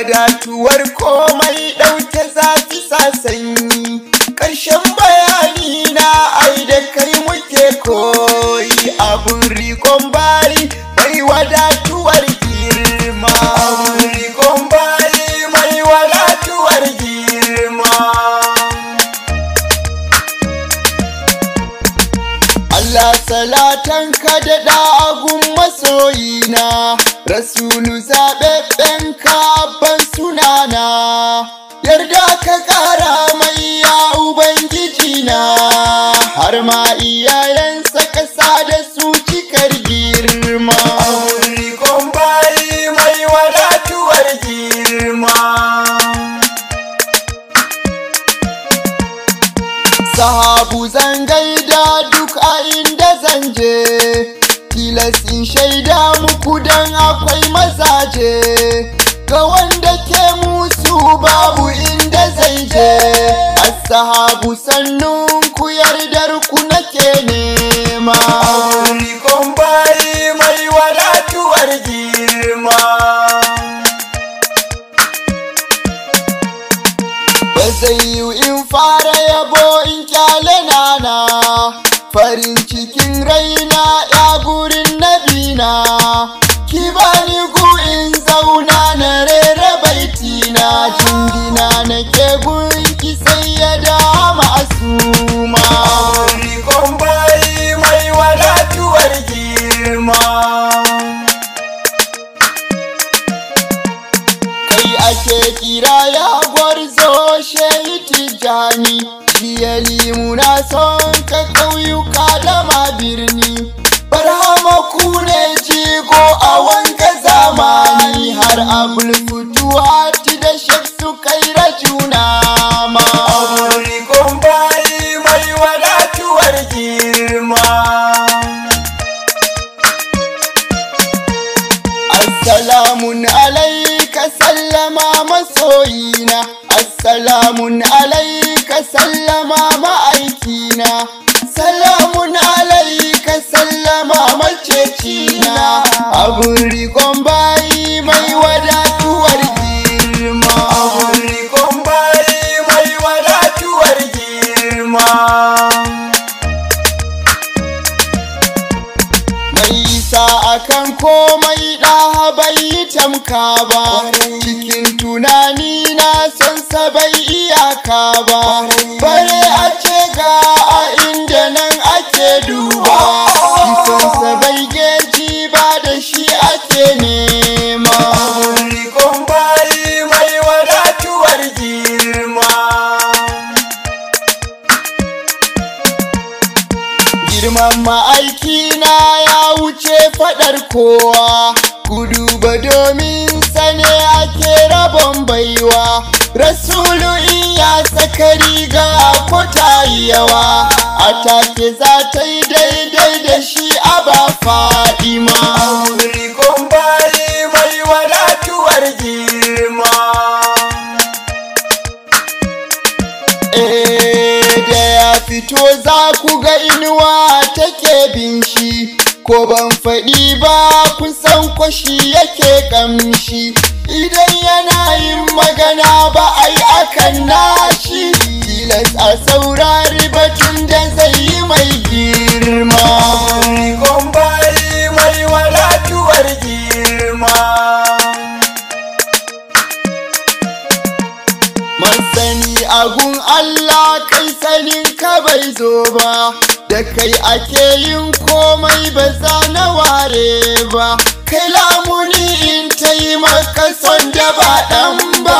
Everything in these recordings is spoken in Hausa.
wadatuwar komai ɗauke zafi sa sanyi. Ƙarshen bayani na ai da kai muke koyi, abun rikon bayi mai wadatuwar girma. Abun rikon bayi mai wadatuwar girma. Allah salatan ka daɗa agun masoyina, Rasulu zaɓaɓɓen ka ban sunana. Yarda ka ƙara mai ya Ubangiji na, har ma iyayensa ƙasa da su cikar girma. Abun rikon bayi mai wadatuwar girma. Sahabu zan gaida duk a inda zan je, tilas in shaida muku dan akwai mazaje. Ga wanda ke musu babu inda zai je, as-sahabu sannun ku yardar ku nake nema. Abun rikon bayi mai wadatuwar girma. Ba zai yi in fara yabo in kyale nana, farin cikin raina ya gurin nabina. Ki bani gu in zauna na rera baitina, jingina nake gunki sai ya dama asuma. Abun rikon bayi mai wadatuwar girma. Kai ake kira ya gwarzo Shehu Tijjani, jiyali muna son ka ƙauyuka da ma birni. Barhama ku ne jigo a wanga zamani, har Abul Futuhati da Shamsu Kaira juna ma. Abun rikon bayi mai wadatuwar girma. Assalamun alaika sallama masoyina, assalamun alaika sallama ma'aikina, salamun alaika sallama macecina. Abun rikon bayi mai wadatuwar girma. Abun rikon bayi mai wadatuwar girma. Mai isa akan komai ɗaha bai yi tamka ba, cikin tunani na son sa bai iyaka ba. Bare a ce ga a inda nan ake duba, kisonsa bai geji ba da shi ake nema. Abun rikon bayi mai wadatuwar girma. Girman ma'aikina ya wuce faɗar kowa, ku duba domin sane ake rabon baiwa. Rasulu in ya saka riga ko ta yi yawa, a take za ta yi daidai da shi a ba Fadima. Abun rikon bayi mai wadatuwar girma. Da ya fito za ku ga inuwa take bin shi, ko ban faɗi ba kun san kwashi yake ƙamshi. Idan yana yin magana ba ai akan nashi, tilas a saurari batun da zai yi mai girma. Abun rikon bayi mai wadatuwar girma. Masani agun Allah kai sanin ka bai zo ba, da kai ake yin komai ba za na ware ba. Kai lamuni in ta yi maka son da ba ɗan ba,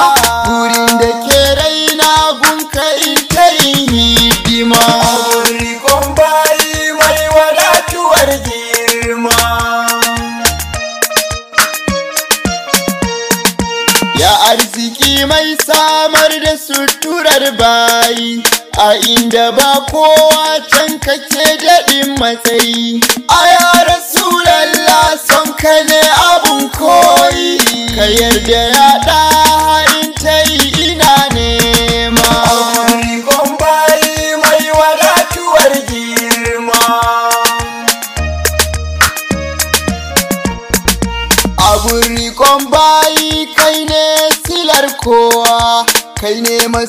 wurin da ke raina gunka in ta yin hidima. Abun rikon bayi mai wadatuwar girma. Ya arziki mai samar da suturar bayi, a inda ba kowa can kake daɗin matsayi. A ya Rasulallah son ka ne abun koyi, ka yarda ya ɗa in ta yi ina nema. Abun rikon bayi mai wadatuwar girma. Abun rikon bayi kai ne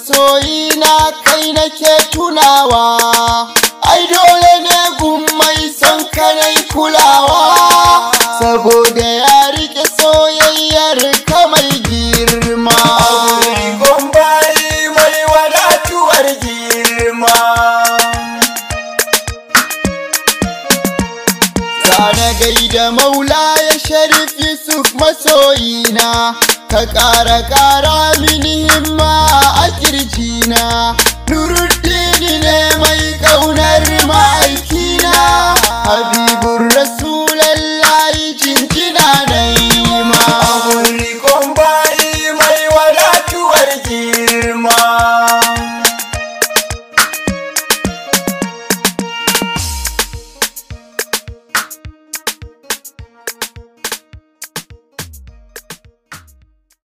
masoyina kai nake tunawa, ai dole ne gun mai son kanai kulawa, saboda ya rike soyayyar ka mai girma. Abubuwan bayi mai wadatuwar girma. Zana gaida Maula ya Sharif Yusuf masoyina, ka ƙara mini himma a ƙirjina. Nuruddini ne mai ƙaunar ma'aikina, Habibun Rasulallahi jinjina na yi ma. Abubuwan bayi mai wadatuwar girma.